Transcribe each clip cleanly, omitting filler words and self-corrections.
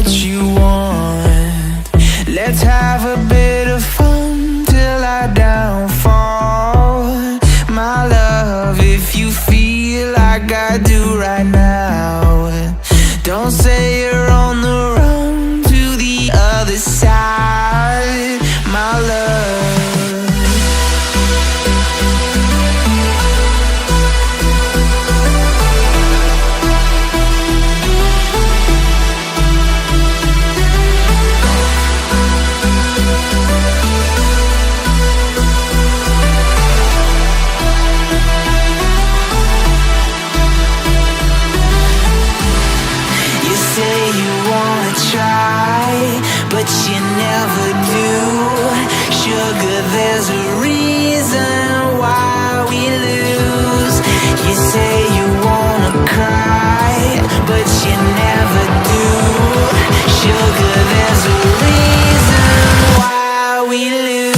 what you want. Let's have a bit of fun till I downfall. My love, if you feel like I do right now, don't say you're on the run to the other side, my love. But you never do. Sugar, there's a reason why we lose. You say you wanna cry, but you never do. Sugar, there's a reason why we lose.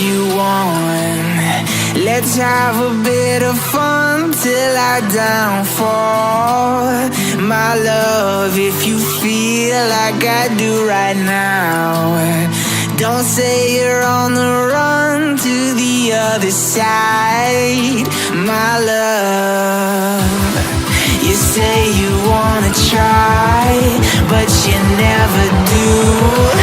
You want. Let's have a bit of fun till I downfall, my love. If you feel like I do right now, don't say you're on the run to the other side, my love. You say you wanna try, but you never do.